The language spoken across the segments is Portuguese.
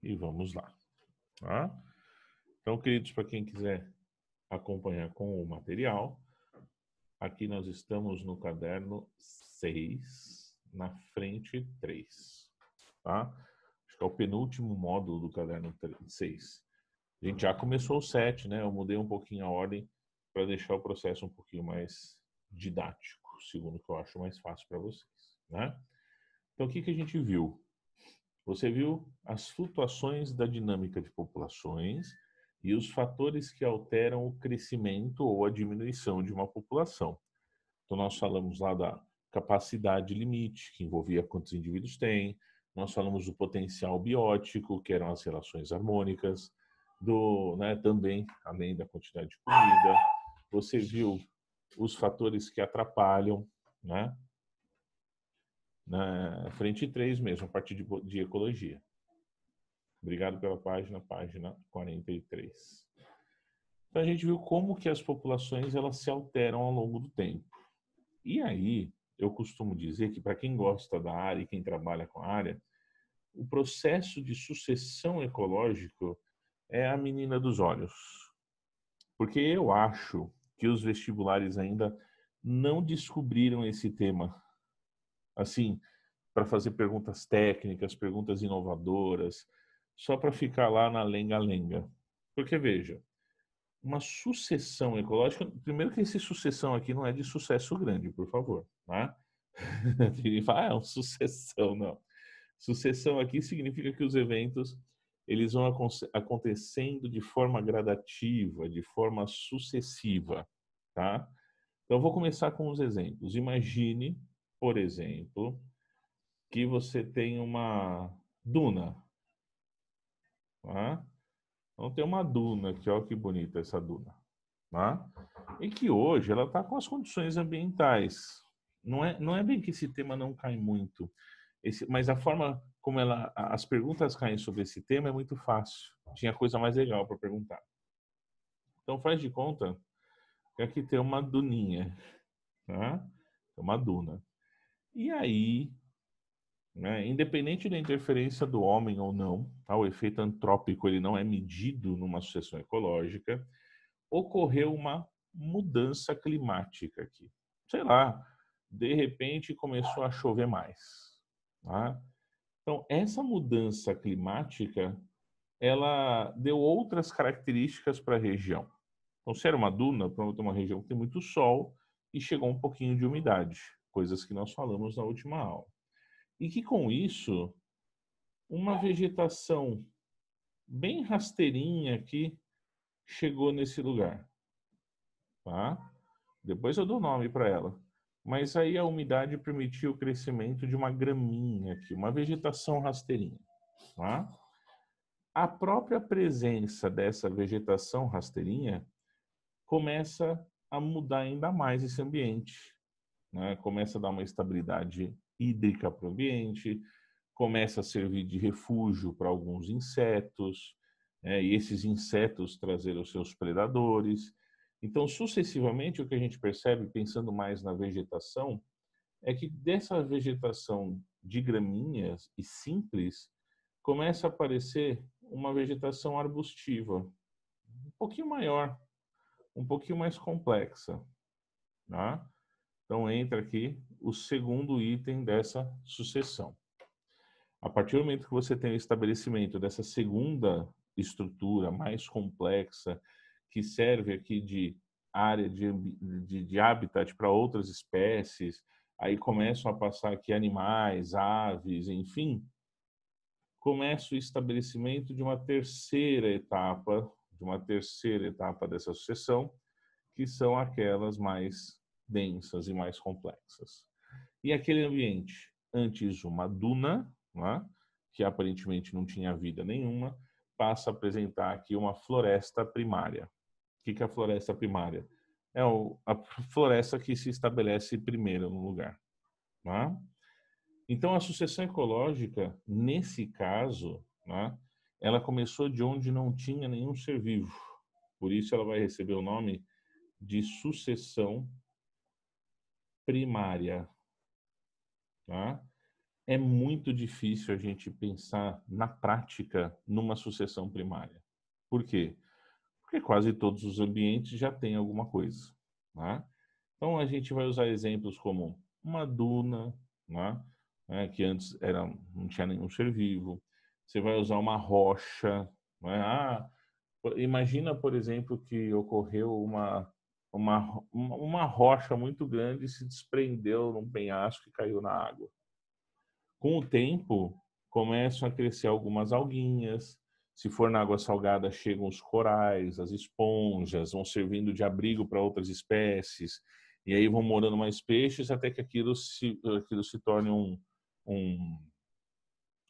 E vamos lá, tá? Então, queridos, para quem quiser acompanhar com o material, aqui nós estamos no caderno 6, na frente 3, tá? Acho que é o penúltimo módulo do caderno 6. A gente já começou o 7, né? Eu mudei um pouquinho a ordem para deixar o processo um pouquinho mais didático, segundo o que eu acho mais fácil para vocês, né? Então, o que a gente viu? Você viu as flutuações da dinâmica de populações e os fatores que alteram o crescimento ou a diminuição de uma população. Então, nós falamos lá da capacidade limite, que envolvia quantos indivíduos tem. Nós falamos do potencial biótico, que eram as relações harmônicas, também, além da quantidade de comida. Você viu os fatores que atrapalham, né? Na frente 3 mesmo, a partir de ecologia. Obrigado pela página 43. Então a gente viu como que as populações elas se alteram ao longo do tempo. E aí, eu costumo dizer que para quem gosta da área e quem trabalha com a área, o processo de sucessão ecológico é a menina dos olhos. Porque eu acho que os vestibulares ainda não descobriram esse tema. Assim, para fazer perguntas técnicas, perguntas inovadoras, só para ficar lá na lenga-lenga. Porque, veja, uma sucessão ecológica, primeiro que essa sucessão aqui não é de sucesso grande, por favor, né? Ele fala, é uma sucessão, não. Sucessão aqui significa que os eventos eles vão acontecendo de forma gradativa, de forma sucessiva, tá? Então, eu vou começar com os exemplos. Imagine, por exemplo, que você tem uma duna, tá? Então, tem uma duna aqui, olha que bonita essa duna, tá? E que hoje ela está com as condições ambientais. Não é bem que esse tema não cai muito, mas a forma como as perguntas caem sobre esse tema é muito fácil. Tinha coisa mais legal para perguntar. Então faz de conta que aqui tem uma duninha, tá? Uma duna. E aí, né, independente da interferência do homem ou não, tá? O efeito antrópico ele não é medido numa sucessão ecológica, ocorreu uma mudança climática aqui. Sei lá, de repente começou a chover mais, tá? Então, essa mudança climática, ela deu outras características para a região. Então, se era uma duna, provavelmente uma região que tem muito sol e chegou um pouquinho de umidade, coisas que nós falamos na última aula. E que com isso, uma vegetação bem rasteirinha aqui chegou nesse lugar, tá? Depois eu dou nome para ela. Mas aí a umidade permitiu o crescimento de uma graminha aqui, uma vegetação rasteirinha, tá? A própria presença dessa vegetação rasteirinha começa a mudar ainda mais esse ambiente, né? Começa a dar uma estabilidade hídrica para o ambiente, começa a servir de refúgio para alguns insetos, né? E esses insetos trazer os seus predadores. Então, sucessivamente, o que a gente percebe, pensando mais na vegetação, é que dessa vegetação de gramíneas e simples, começa a aparecer uma vegetação arbustiva, um pouquinho maior, um pouquinho mais complexa, tá? Então entra aqui o segundo item dessa sucessão. A partir do momento que você tem o estabelecimento dessa segunda estrutura mais complexa, que serve aqui de área de habitat para outras espécies, aí começam a passar aqui animais, aves, enfim, começa o estabelecimento de uma terceira etapa dessa sucessão, que são aquelas mais densas e mais complexas. E aquele ambiente, antes uma duna, né, que aparentemente não tinha vida nenhuma, passa a apresentar aqui uma floresta primária. O que é a floresta primária? É a floresta que se estabelece primeiro no lugar. Né? Então, a sucessão ecológica, nesse caso, né, ela começou de onde não tinha nenhum ser vivo. Por isso, ela vai receber o nome de sucessão primária. Tá? é muito difícil a gente pensar na prática numa sucessão primária. Por quê? Porque quase todos os ambientes já têm alguma coisa, né? Então a gente vai usar exemplos como uma duna, né? Que antes não tinha nenhum ser vivo. Você vai usar uma rocha, né? Imagina, por exemplo, que ocorreu uma rocha muito grande se desprendeu num penhasco e caiu na água. Com o tempo, começam a crescer algumas alguinhas. Se for na água salgada, chegam os corais, as esponjas, vão servindo de abrigo para outras espécies. E aí vão morando mais peixes até que aquilo se torne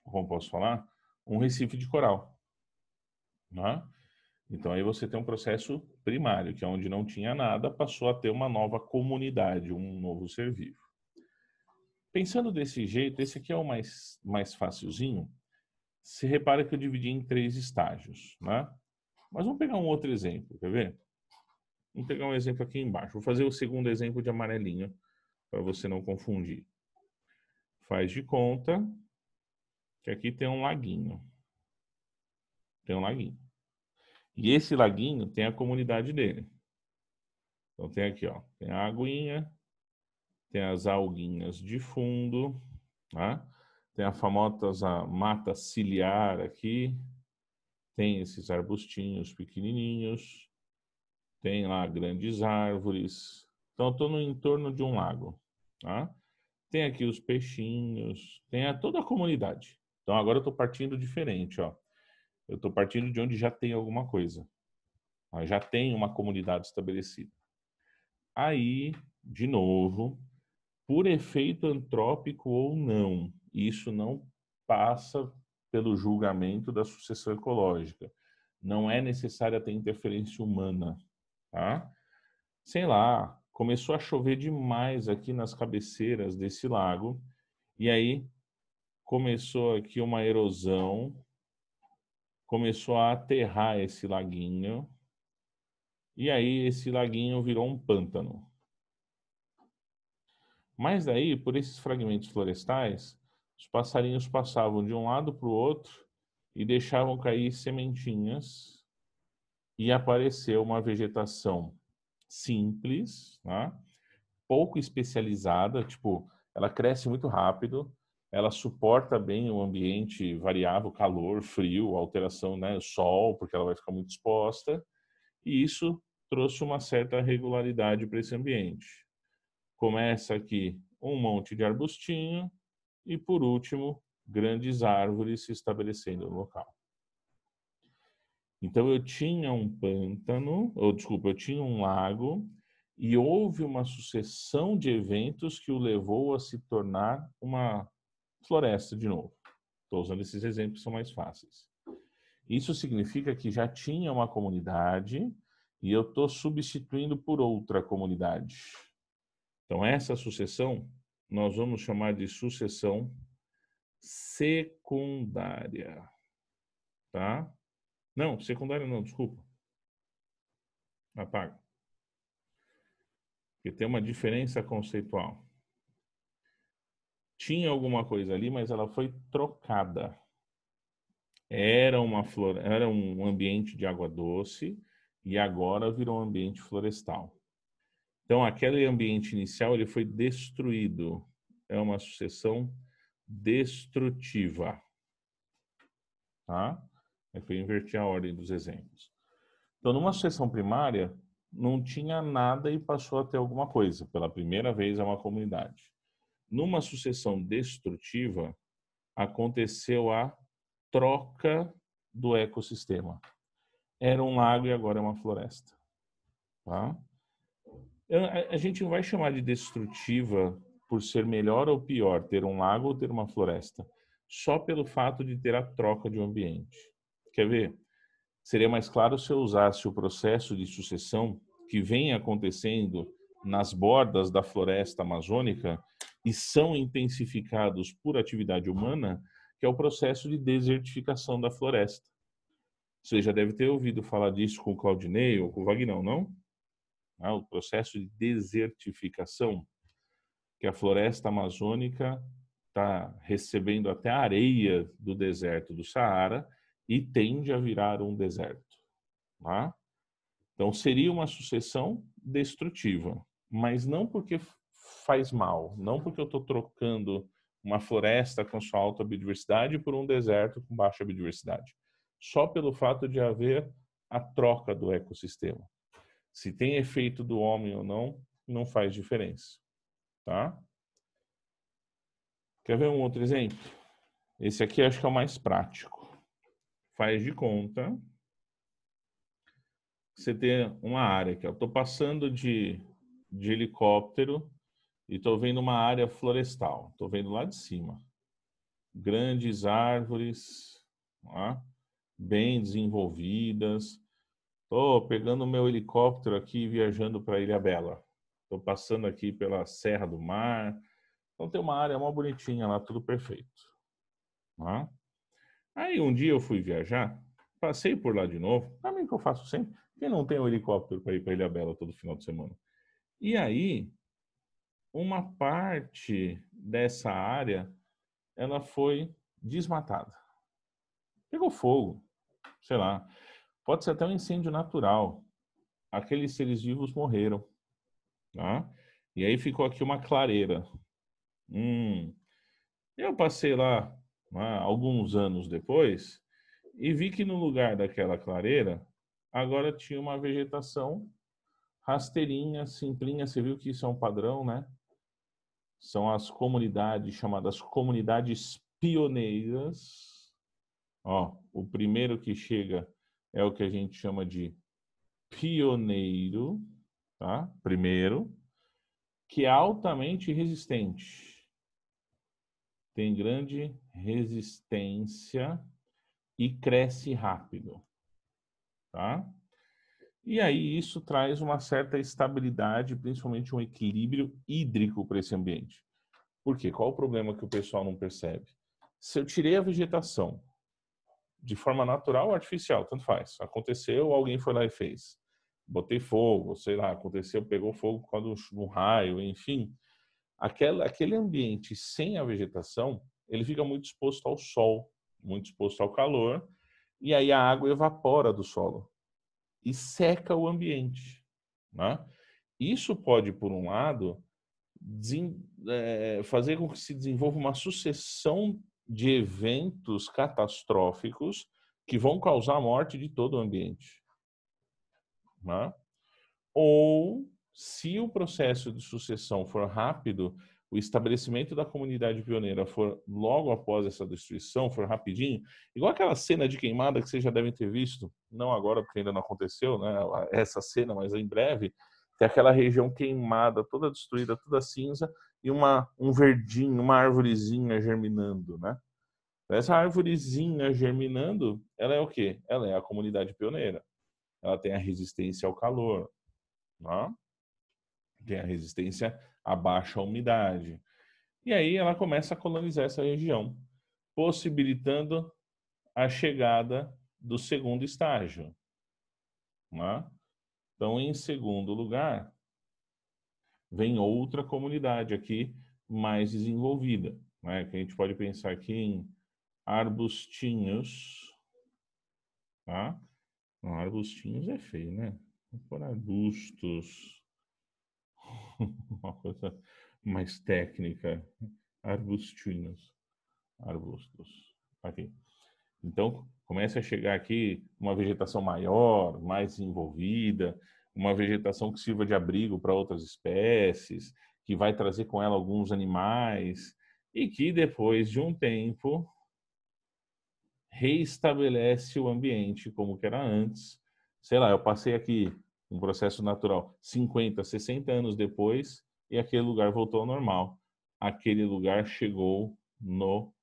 como posso falar? Um recife de coral, né? Então aí você tem um processo primário, que é onde não tinha nada, passou a ter uma nova comunidade, um novo ser vivo. Pensando desse jeito, esse aqui é o mais facilzinho. Se repara que eu dividi em 3 estágios, né? Mas vamos pegar um outro exemplo, quer ver? Vamos pegar um exemplo aqui embaixo. Vou fazer o segundo exemplo de amarelinho, para você não confundir. Faz de conta que aqui tem um laguinho. Tem um laguinho. E esse laguinho tem a comunidade dele. Então tem aqui, ó, tem a aguinha, tem as alguinhas de fundo, tá? Tem a famosa mata ciliar aqui, tem esses arbustinhos pequenininhos, tem lá grandes árvores. Então eu estou no entorno de um lago, tá? Tem aqui os peixinhos, tem toda a comunidade. Então agora eu estou partindo diferente, ó. Eu estou partindo de onde já tem alguma coisa. Já tem uma comunidade estabelecida. Aí, de novo, por efeito antrópico ou não, isso não passa pelo julgamento da sucessão ecológica. Não é necessária ter interferência humana, tá? Sei lá, começou a chover demais aqui nas cabeceiras desse lago, e aí começou aqui uma erosão, começou a aterrar esse laguinho, e aí esse laguinho virou um pântano. Mas daí, por esses fragmentos florestais, os passarinhos passavam de um lado para o outro e deixavam cair sementinhas e apareceu uma vegetação simples, né? Pouco especializada, tipo, ela cresce muito rápido, ela suporta bem o ambiente variável, calor, frio, alteração, né, sol, porque ela vai ficar muito exposta, e isso trouxe uma certa regularidade para esse ambiente. Começa aqui um monte de arbustinho e, por último, grandes árvores se estabelecendo no local. Então eu tinha um pântano, ou desculpa, eu tinha um lago e houve uma sucessão de eventos que o levou a se tornar uma floresta de novo. Estou usando esses exemplos que são mais fáceis. Isso significa que já tinha uma comunidade e eu estou substituindo por outra comunidade. Então, essa sucessão nós vamos chamar de sucessão secundária, tá? Não, secundária não, desculpa. Apaga. Porque tem uma diferença conceitual. Tinha alguma coisa ali, mas ela foi trocada. Era um ambiente de água doce e agora virou um ambiente florestal. Então, aquele ambiente inicial ele foi destruído. É uma sucessão destrutiva. Tá? É que eu inverti a ordem dos exemplos. Então, numa sucessão primária, não tinha nada e passou a ter alguma coisa. Pela primeira vez, é uma comunidade. Numa sucessão destrutiva, aconteceu a troca do ecossistema. Era um lago e agora é uma floresta. Tá? A gente não vai chamar de destrutiva por ser melhor ou pior ter um lago ou ter uma floresta, só pelo fato de ter a troca de um ambiente. Quer ver? Seria mais claro se eu usasse o processo de sucessão que vem acontecendo nas bordas da floresta amazônica e são intensificados por atividade humana, que é o processo de desertificação da floresta. Você já deve ter ouvido falar disso com o Claudinei ou com o Vagnão, não? O processo de desertificação, que a floresta amazônica está recebendo até a areia do deserto do Saara e tende a virar um deserto. Tá? Então, seria uma sucessão destrutiva, mas não porque faz mal, não porque eu estou trocando uma floresta com sua alta biodiversidade por um deserto com baixa biodiversidade. Só pelo fato de haver a troca do ecossistema. Se tem efeito do homem ou não, não faz diferença. Tá? Quer ver um outro exemplo? Esse aqui acho que é o mais prático. Faz de conta que você tem uma área aqui. Eu estou passando de helicóptero e estou vendo uma área florestal. Estou vendo lá de cima. Grandes árvores, tá? Bem desenvolvidas. Estou pegando o meu helicóptero aqui e viajando para Ilhabela. Estou passando aqui pela Serra do Mar. Então tem uma área mó bonitinha lá, tudo perfeito. Tá? Aí um dia eu fui viajar, passei por lá de novo, também que eu faço sempre. Quem não tem um helicóptero para ir para Ilhabela todo final de semana? E aí, uma parte dessa área, ela foi desmatada. Pegou fogo, sei lá. Pode ser até um incêndio natural. Aqueles seres vivos morreram. Tá? E aí ficou aqui uma clareira. Eu passei lá, alguns anos depois e vi que no lugar daquela clareira agora tinha uma vegetação rasteirinha, simplinha. Você viu que isso é um padrão, né? São as comunidades chamadas comunidades pioneiras. Ó, o primeiro que chega é o que a gente chama de pioneiro, tá? Primeiro, que é altamente resistente. Tem grande resistência e cresce rápido, tá? E aí isso traz uma certa estabilidade, principalmente um equilíbrio hídrico para esse ambiente. Por quê? Qual o problema que o pessoal não percebe? Se eu tirei a vegetação de forma natural ou artificial, tanto faz. Aconteceu, alguém foi lá e fez. Botei fogo, sei lá, aconteceu, pegou fogo por causa de um raio, enfim. Aquele ambiente sem a vegetação, ele fica muito exposto ao sol, muito exposto ao calor, e aí a água evapora do solo e seca o ambiente. Né? Isso pode, por um lado, fazer com que se desenvolva uma sucessão de eventos catastróficos que vão causar a morte de todo o ambiente. Né? Ou, se o processo de sucessão for rápido, o estabelecimento da comunidade pioneira for logo após essa destruição, for rapidinho, igual aquela cena de queimada que vocês já devem ter visto, não agora porque ainda não aconteceu, né, essa cena, mas em breve, tem aquela região queimada, toda destruída, toda cinza, e um verdinho, uma arvorezinha germinando, né? Essa arvorezinha germinando, ela é o quê? Ela é a comunidade pioneira. Ela tem a resistência ao calor, né? Tem a resistência à baixa umidade. E aí ela começa a colonizar essa região, possibilitando a chegada do segundo estágio. Né? Então, em segundo lugar, vem outra comunidade aqui mais desenvolvida, né? Que a gente pode pensar aqui em arbustinhos. Tá? Não, arbustinhos é feio, né? Vamos por arbustos. Uma coisa mais técnica. Arbustinhos. Arbustos. Aqui. Então, começa a chegar aqui uma vegetação maior, mais desenvolvida, uma vegetação que sirva de abrigo para outras espécies, que vai trazer com ela alguns animais, e que depois de um tempo reestabelece o ambiente como que era antes. Sei lá, eu passei aqui um processo natural 50, 60 anos depois e aquele lugar voltou ao normal. Aquele lugar chegou no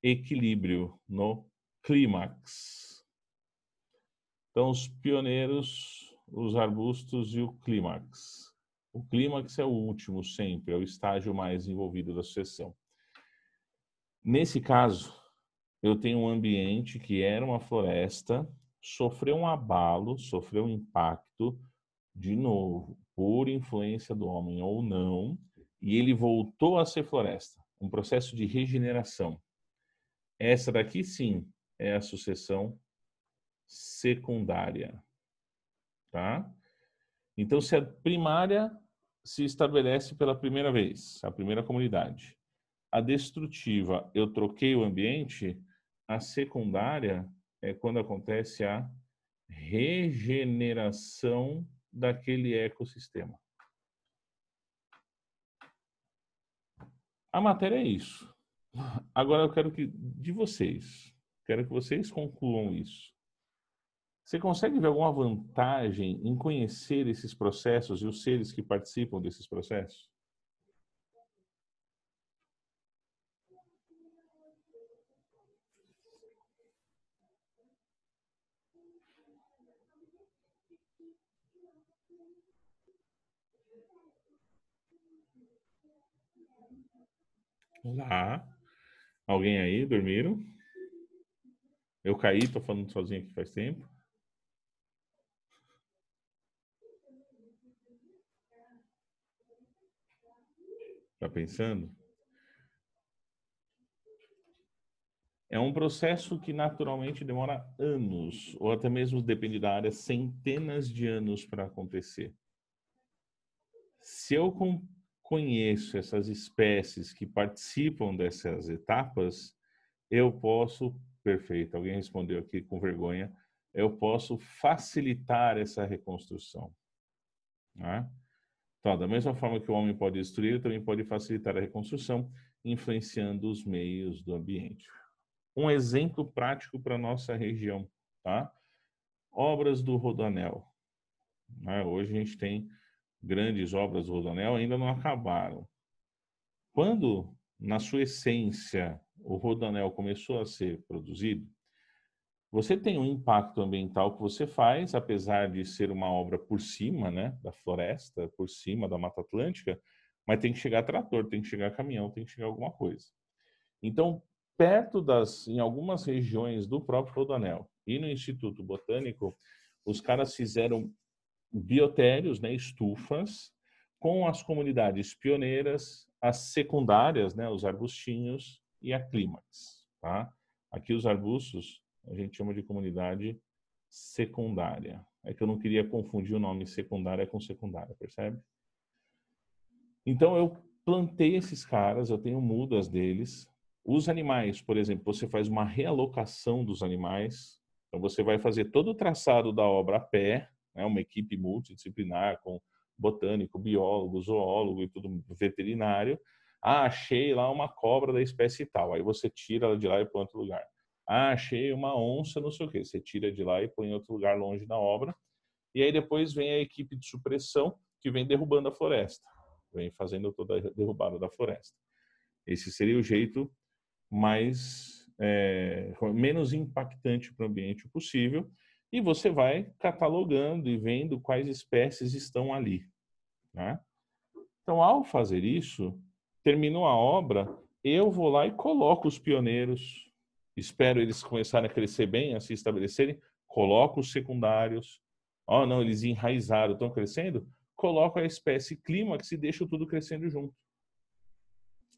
equilíbrio, no clímax. Então, os pioneiros, os arbustos e o clímax. O clímax é o último sempre, é o estágio mais envolvido da sucessão. Nesse caso, eu tenho um ambiente que era uma floresta, sofreu um abalo, sofreu um impacto, de novo, por influência do homem ou não, e ele voltou a ser floresta. um processo de regeneração. Essa daqui, sim, é a sucessão secundária, tá? Então, se a primária se estabelece pela primeira vez, a primeira comunidade, a destrutiva, eu troquei o ambiente, a secundária é quando acontece a regeneração daquele ecossistema. A matéria é isso. Agora eu quero de vocês, quero que vocês concluam isso. Você consegue ver alguma vantagem em conhecer esses processos e os seres que participam desses processos? Olá. Alguém aí? Dormiram? Eu caí, tô falando sozinho aqui faz tempo. Tá pensando? É um processo que naturalmente demora anos, ou até mesmo, depende da área, centenas de anos para acontecer. Se eu conheço essas espécies que participam dessas etapas, eu posso, perfeito, alguém respondeu aqui com vergonha, eu posso facilitar essa reconstrução. Né? Então, da mesma forma que o homem pode destruir, ele também pode facilitar a reconstrução, influenciando os meios do ambiente. Um exemplo prático para a nossa região, tá? Obras do Rodoanel. Né? Hoje a gente tem grandes obras do Rodoanel, ainda não acabaram. Quando, na sua essência, o Rodoanel começou a ser produzido, você tem um impacto ambiental que você faz, apesar de ser uma obra por cima, né, da floresta, por cima da Mata Atlântica, mas tem que chegar trator, tem que chegar caminhão, tem que chegar alguma coisa. Então, em algumas regiões do próprio Rodoanel e no Instituto Botânico, os caras fizeram biotérios, né, estufas, com as comunidades pioneiras, as secundárias, né, os arbustinhos e a clímax. Tá? Aqui os arbustos a gente chama de comunidade secundária. É que eu não queria confundir o nome secundária com secundária, percebe? Então eu plantei esses caras, eu tenho mudas deles. Os animais, por exemplo, você faz uma realocação dos animais. Então você vai fazer todo o traçado da obra a pé, né, uma equipe multidisciplinar com botânico, biólogo, zoólogo e tudo veterinário. Ah, achei lá uma cobra da espécie tal. Aí você tira ela de lá e põe em outro lugar. Ah, achei uma onça, não sei o quê. Você tira de lá e põe em outro lugar longe da obra. E aí depois vem a equipe de supressão que vem derrubando a floresta. Vem fazendo toda a derrubada da floresta. Esse seria o jeito menos impactante para o ambiente possível. E você vai catalogando e vendo quais espécies estão ali. Né? Então, ao fazer isso, terminou a obra, eu vou lá e coloco os pioneiros, espero eles começarem a crescer bem, a se estabelecerem, coloco os secundários. Oh, não, eles enraizaram, estão crescendo? Coloco a espécie clímax e deixo tudo crescendo junto.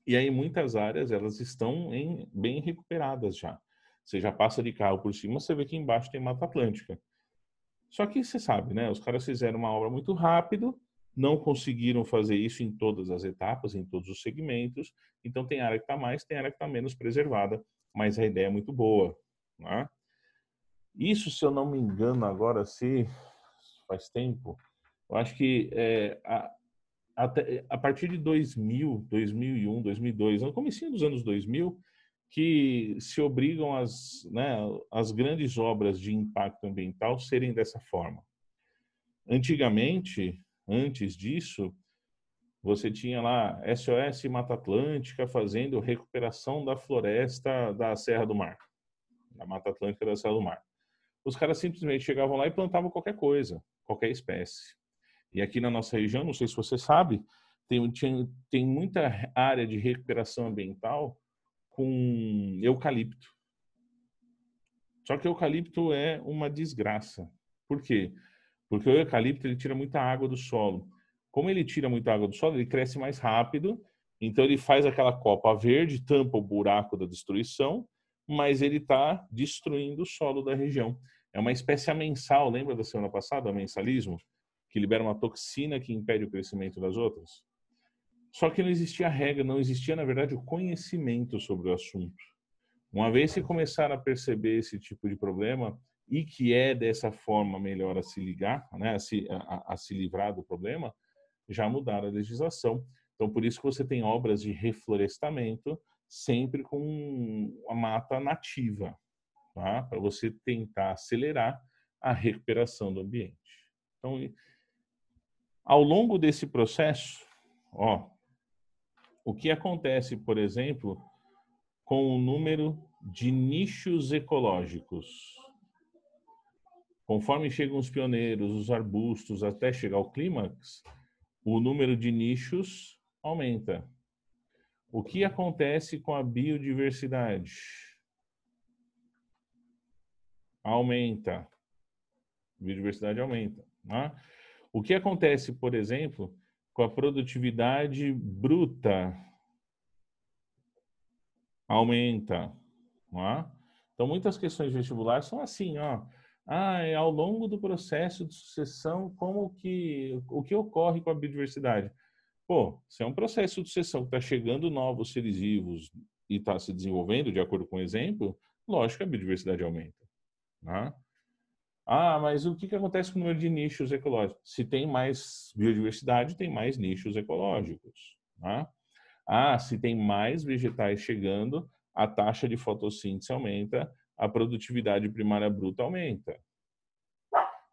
E aí muitas áreas elas estão bem recuperadas já. Você já passa de carro por cima, você vê que embaixo tem Mata Atlântica. Só que você sabe, né? Os caras fizeram uma obra muito rápido, não conseguiram fazer isso em todas as etapas, em todos os segmentos. Então tem área que está mais, tem área que está menos preservada, mas a ideia é muito boa. Né? Isso, se eu não me engano, agora se faz tempo, eu acho que a partir de 2000, 2001, 2002, no comecinho dos anos 2000, que se obrigam as grandes obras de impacto ambiental serem dessa forma. Antigamente, antes disso, você tinha lá SOS Mata Atlântica fazendo recuperação da floresta da Serra do Mar, da Mata Atlântica da Serra do Mar. Os caras simplesmente chegavam lá e plantavam qualquer coisa, qualquer espécie. E aqui na nossa região, não sei se você sabe, tem muita área de recuperação ambiental com eucalipto. Só que o eucalipto é uma desgraça. Por quê? Porque o eucalipto ele tira muita água do solo. Como ele tira muita água do solo, ele cresce mais rápido, Então ele faz aquela copa verde, tampa o buraco da destruição, mas ele está destruindo o solo da região. É uma espécie amensal, lembra da semana passada, o amensalismo? Que libera uma toxina que impede o crescimento das outras? Só que não existia regra, não existia, na verdade, o conhecimento sobre o assunto. Uma vez que começaram a perceber esse tipo de problema e que é dessa forma melhor a se ligar, né, a se livrar do problema, já mudaram a legislação. Então, por isso que você tem obras de reflorestamento sempre com a mata nativa, tá? Para você tentar acelerar a recuperação do ambiente. Então, ao longo desse processo, ó, o que acontece, por exemplo, com o número de nichos ecológicos? Conforme chegam os pioneiros, os arbustos, até chegar ao clímax, o número de nichos aumenta. O que acontece com a biodiversidade? Aumenta. A biodiversidade aumenta. Né? O que acontece, por exemplo, com a produtividade bruta? Aumenta. Né? Então, muitas questões de vestibular são assim, ó. Ao longo do processo de sucessão, o que ocorre com a biodiversidade? Pô, se é um processo de sucessão que está chegando novos seres vivos e está se desenvolvendo, de acordo com o exemplo, lógico que a biodiversidade aumenta. Né? Mas o que acontece com o número de nichos ecológicos? Se tem mais biodiversidade, tem mais nichos ecológicos. Né? Se tem mais vegetais chegando, a taxa de fotossíntese aumenta, a produtividade primária bruta aumenta.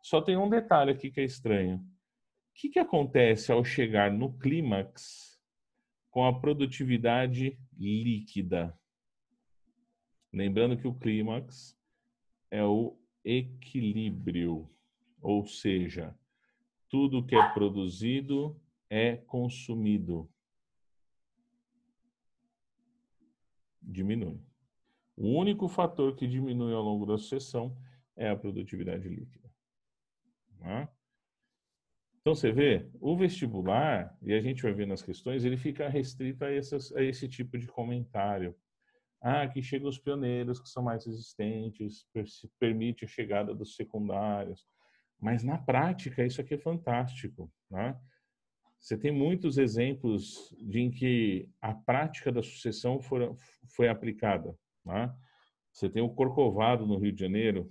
Só tem um detalhe aqui que é estranho. O que acontece ao chegar no clímax com a produtividade líquida? Lembrando que o clímax é o equilíbrio, ou seja, tudo que é produzido é consumido. Diminui. O único fator que diminui ao longo da sucessão é a produtividade líquida. Né? Então, você vê, o vestibular, e a gente vai ver nas questões, ele fica restrito a esse tipo de comentário. Aqui chegam os pioneiros, que são mais resistentes, permite a chegada dos secundários. Mas, na prática, isso aqui é fantástico. Né? Você tem muitos exemplos em que a prática da sucessão foi aplicada. Né? Você tem o Corcovado, no Rio de Janeiro,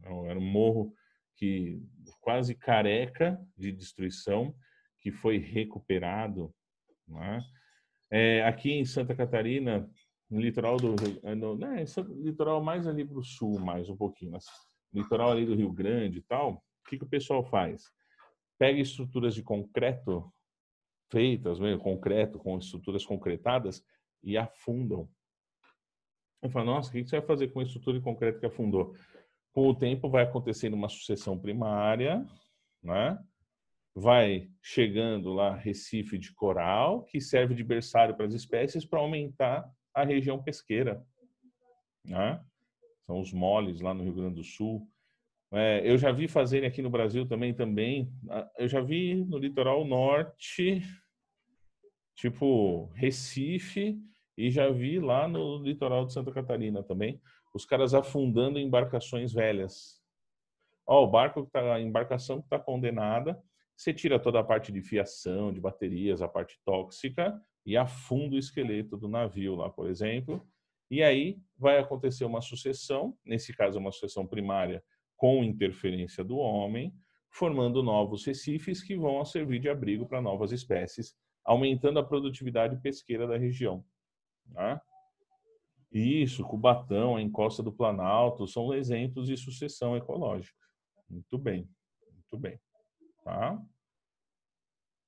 era um morro que quase careca de destruição, que foi recuperado. Né? Aqui em Santa Catarina, no litoral do litoral mais ali para o sul, mais um pouquinho, mas litoral ali do Rio Grande e tal, o que o pessoal faz? Pega estruturas de concreto feitas, concreto, com estruturas concretadas, e afundam. Eu falo, nossa, o que você vai fazer com a estrutura de concreto que afundou? Com o tempo vai acontecendo uma sucessão primária, né? Vai chegando lá recife de coral, que serve de berçário para as espécies para aumentar a região pesqueira. Né? São os moles lá no Rio Grande do Sul. Eu já vi fazerem aqui no Brasil também. Eu já vi no litoral norte, tipo Recife, e já vi lá no litoral de Santa Catarina também, os caras afundando embarcações velhas. A embarcação que está condenada, você tira toda a parte de fiação, de baterias, a parte tóxica, e afunda o esqueleto do navio lá, por exemplo. E aí vai acontecer uma sucessão, nesse caso uma sucessão primária com interferência do homem, formando novos recifes que vão servir de abrigo para novas espécies, aumentando a produtividade pesqueira da região. Né? Isso, Cubatão, a encosta do Planalto, são exemplos de sucessão ecológica. Muito bem, muito bem. Tá?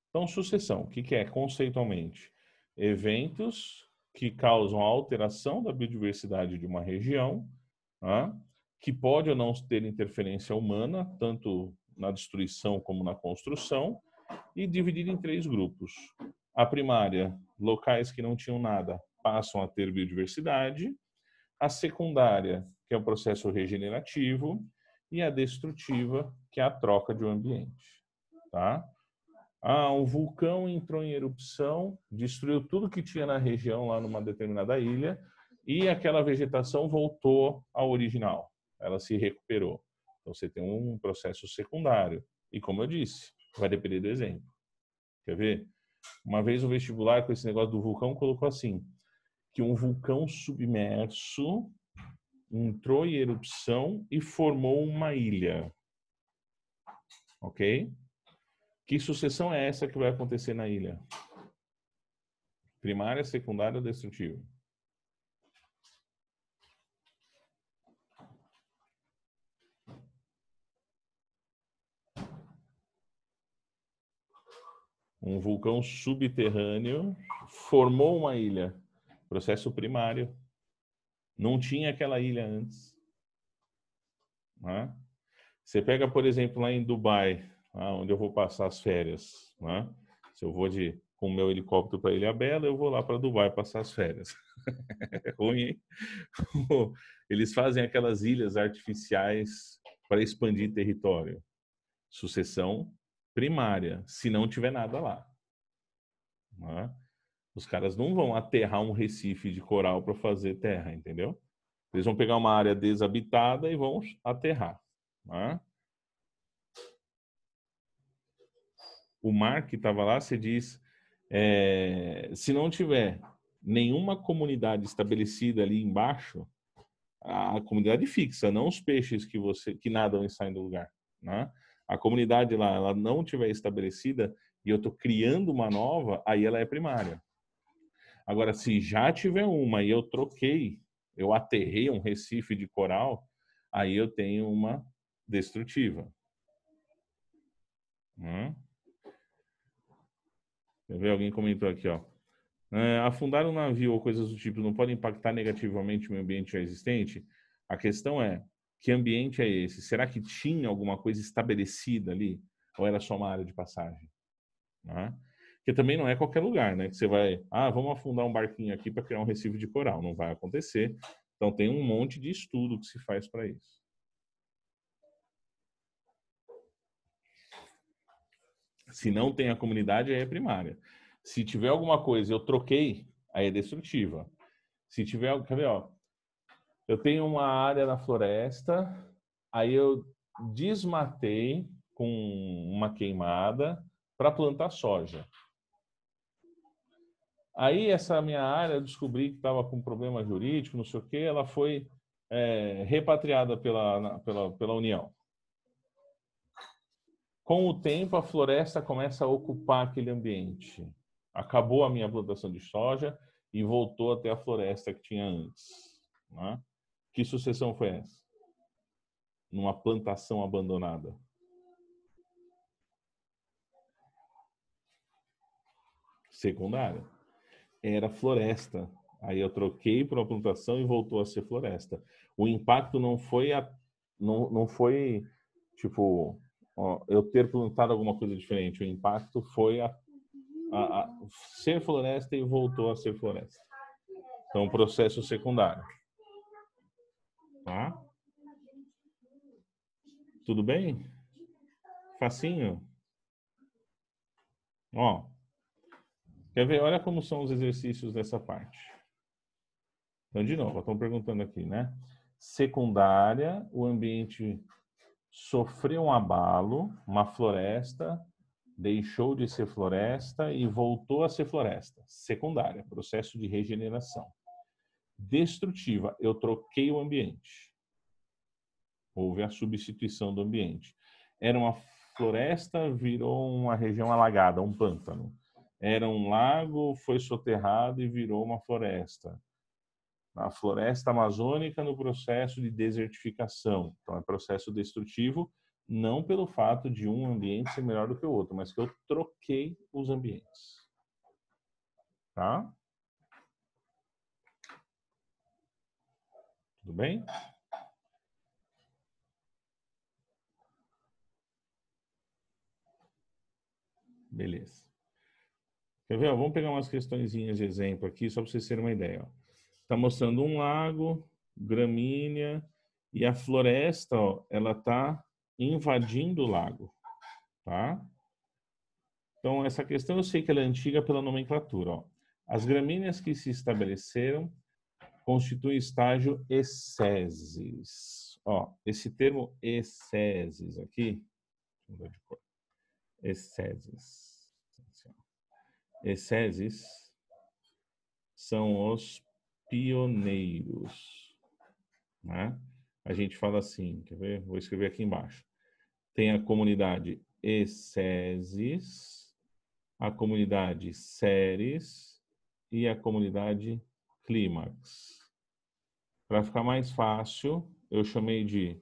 Então, sucessão, o que é conceitualmente? Eventos que causam a alteração da biodiversidade de uma região, tá? Que pode ou não ter interferência humana, tanto na destruição como na construção, e dividido em 3 grupos. A primária, locais que não tinham nada passam a ter biodiversidade. A secundária, que é o processo regenerativo, e a destrutiva, que é a troca de um ambiente. Tá? Um vulcão entrou em erupção, destruiu tudo que tinha na região, lá numa determinada ilha, e aquela vegetação voltou ao original. Ela se recuperou. Então, você tem um processo secundário. E, como eu disse, vai depender do exemplo. Quer ver? Uma vez o vestibular, com esse negócio do vulcão, colocou assim, que um vulcão submerso entrou em erupção e formou uma ilha. Ok? Que sucessão é essa que vai acontecer na ilha? Primária, secundária ou destrutiva? Um vulcão subterrâneo formou uma ilha. Processo primário. Não tinha aquela ilha antes. Né? Você pega, por exemplo, lá em Dubai, onde eu vou passar as férias. Né? Se eu vou com o meu helicóptero para Ilha Bela, eu vou lá para Dubai passar as férias. É ruim, hein? Eles fazem aquelas ilhas artificiais para expandir território. Sucessão primária, se não tiver nada lá. Né? Os caras não vão aterrar um recife de coral para fazer terra, entendeu? Eles vão pegar uma área desabitada e vão aterrar. Né? O mar que estava lá, você diz, se não tiver nenhuma comunidade estabelecida ali embaixo, a comunidade fixa, não os peixes que nadam e saem do lugar. Né? A comunidade lá, ela não tiver estabelecida e eu estou criando uma nova, aí ela é primária. Agora, se já tiver uma e eu troquei, eu aterrei um recife de coral, aí eu tenho uma destrutiva. Quer ver? Alguém comentou aqui, ó. Afundar um navio ou coisas do tipo não pode impactar negativamente o meio ambiente já existente? A questão é, que ambiente é esse? Será que tinha alguma coisa estabelecida ali? Ou era só uma área de passagem? Né? Que também não é qualquer lugar, né? Que você vai, vamos afundar um barquinho aqui para criar um recife de coral. Não vai acontecer. Então tem um monte de estudo que se faz para isso. Se não tem a comunidade, aí é primária. Se tiver alguma coisa, eu troquei, aí é destrutiva. Se tiver, quer ver, ó, eu tenho uma área na floresta, aí eu desmatei com uma queimada para plantar soja. Aí essa minha área, eu descobri que estava com problema jurídico, não sei o quê, ela foi repatriada pela União. Com o tempo, a floresta começa a ocupar aquele ambiente. Acabou a minha plantação de soja e voltou até a floresta que tinha antes. Né? Que sucessão foi essa? Numa plantação abandonada. Secundária. Era floresta. Aí eu troquei para uma plantação e voltou a ser floresta. O impacto não foi não foi tipo eu ter plantado alguma coisa diferente. O impacto foi a ser floresta e voltou a ser floresta. Então, processo secundário. Tá? Tudo bem? Facinho? Ó, quer ver? Olha como são os exercícios dessa parte. Então, de novo, estão perguntando aqui, né? Secundária, o ambiente sofreu um abalo, uma floresta, deixou de ser floresta e voltou a ser floresta. Secundária, processo de regeneração. Destrutiva, eu troquei o ambiente. Houve a substituição do ambiente. Era uma floresta, virou uma região alagada, um pântano. Era um lago, foi soterrado e virou uma floresta. A floresta amazônica no processo de desertificação. Então, é processo destrutivo, não pelo fato de um ambiente ser melhor do que o outro, mas que eu troquei os ambientes. Tá? Tudo bem? Beleza. Quer ver? Vamos pegar umas questõezinhas de exemplo aqui, só para vocês terem uma ideia. Está mostrando um lago, gramínea, e a floresta, ó, ela está invadindo o lago. Tá? Então, essa questão eu sei que ela é antiga pela nomenclatura. Ó. As gramíneas que se estabeleceram constituem estágio ecésis. Ó, esse termo ecésis aqui, ecésis. Ecésis são os pioneiros. Né? A gente fala assim, quer ver? Vou escrever aqui embaixo. Tem a comunidade ecésis, a comunidade séries e a comunidade clímax. Para ficar mais fácil, eu chamei de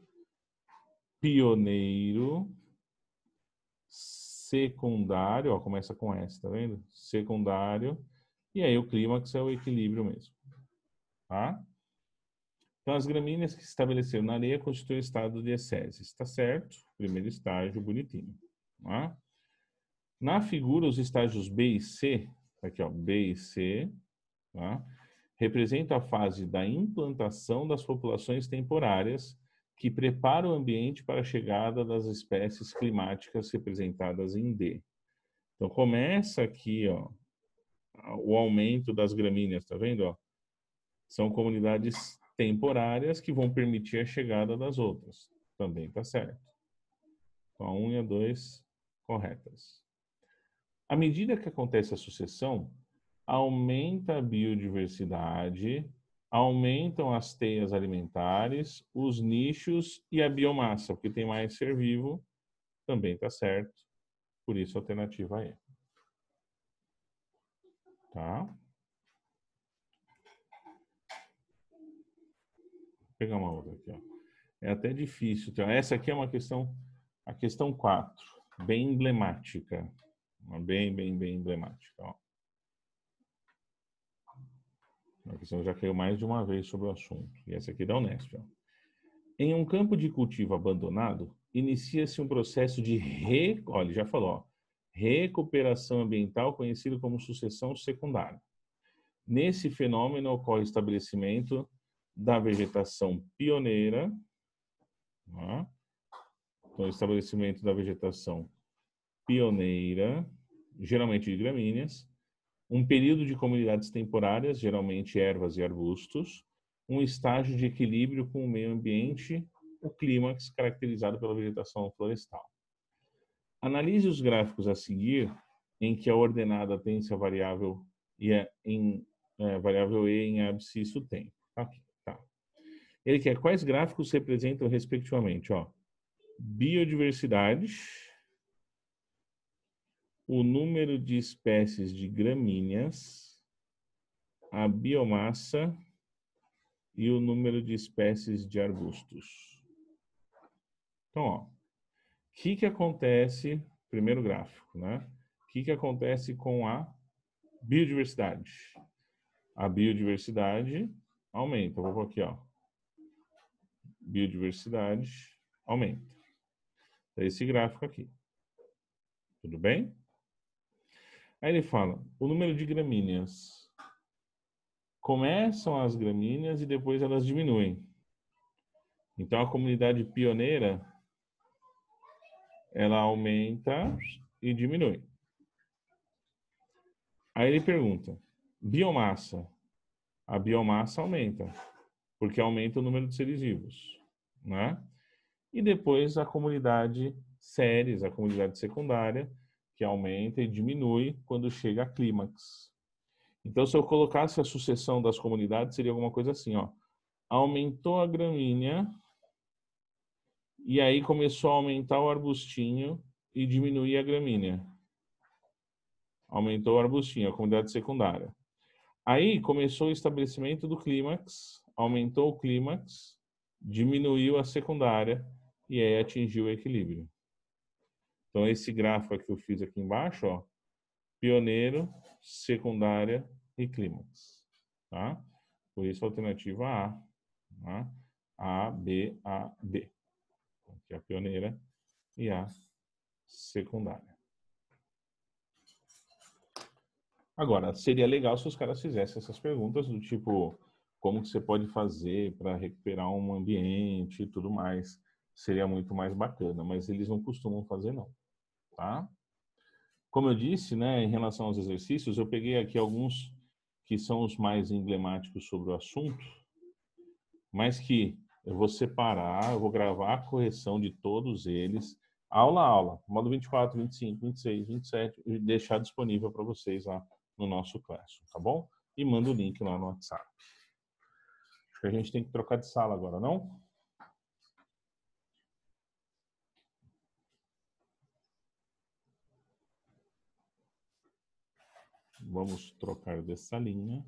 pioneiro, secundário, ó, começa com S, tá vendo? Secundário, e aí o clímax é o equilíbrio mesmo, tá? Então, as gramíneas que se estabeleceram na areia constituem o estado de ecésis, tá certo? Primeiro estágio, bonitinho, tá? Na figura, os estágios B e C, aqui ó, B e C, tá? Representam a fase da implantação das populações temporárias que prepara o ambiente para a chegada das espécies climáticas representadas em D. Então começa aqui, ó, o aumento das gramíneas, tá vendo? Ó? São comunidades temporárias que vão permitir a chegada das outras. Também tá certo. Então a 1 e a 2 corretas. À medida que acontece a sucessão, aumenta a biodiversidade, aumentam as teias alimentares, os nichos e a biomassa, porque tem mais ser vivo, também está certo. Por isso, a alternativa é. Tá? Vou pegar uma outra aqui. Ó. É até difícil. Então, essa aqui é uma questão, a questão 4, bem emblemática. Bem emblemática. Ó. A questão já caiu mais de uma vez sobre o assunto. E essa aqui é da Unesp. Ó. Em um campo de cultivo abandonado, inicia-se um processo de olha, já falou, ó, recuperação ambiental conhecido como sucessão secundária. Nesse fenômeno ocorre o estabelecimento da vegetação pioneira, né? Então, o estabelecimento da vegetação pioneira, geralmente de gramíneas, um período de comunidades temporárias, geralmente ervas e arbustos, um estágio de equilíbrio com o meio ambiente, o clímax caracterizado pela vegetação florestal. Analise os gráficos a seguir, em que a ordenada tem-se a variável variável E em abscissa o tempo. Aqui, tá. Ele quer quais gráficos representam respectivamente, ó, biodiversidade, o número de espécies de gramíneas, a biomassa e o número de espécies de arbustos. Então, ó, o que acontece, primeiro gráfico, né? O que acontece com a biodiversidade? A biodiversidade aumenta. Eu vou aqui, ó. Biodiversidade aumenta. É esse gráfico aqui. Tudo bem? Aí ele fala, o número de gramíneas. Começam as gramíneas e depois elas diminuem. Então a comunidade pioneira, ela aumenta e diminui. Aí ele pergunta, biomassa. A biomassa aumenta, porque aumenta o número de seres vivos, né? E depois a comunidade séries, a comunidade secundária, que aumenta e diminui quando chega a clímax. Então, se eu colocasse a sucessão das comunidades, seria alguma coisa assim, ó. Aumentou a gramínea e aí começou a aumentar o arbustinho e diminuir a gramínea. Aumentou o arbustinho, a comunidade secundária. Aí começou o estabelecimento do clímax, aumentou o clímax, diminuiu a secundária e aí atingiu o equilíbrio. Então esse gráfico que eu fiz aqui embaixo, ó, pioneiro, secundária e clímax, tá? Por isso a alternativa A, tá? A, B, B. Aqui é a pioneira e a secundária. Agora, seria legal se os caras fizessem essas perguntas do tipo, como que você pode fazer para recuperar um ambiente e tudo mais. Seria muito mais bacana, mas eles não costumam fazer não, tá? Como eu disse, né, em relação aos exercícios, eu peguei aqui alguns que são os mais emblemáticos sobre o assunto, mas que eu vou separar, eu vou gravar a correção de todos eles, aula a aula, modo 24, 25, 26, 27, e deixar disponível para vocês lá no nosso Classroom, tá bom? E manda o link lá no WhatsApp. Acho que a gente tem que trocar de sala agora, não? Vamos trocar de salinha.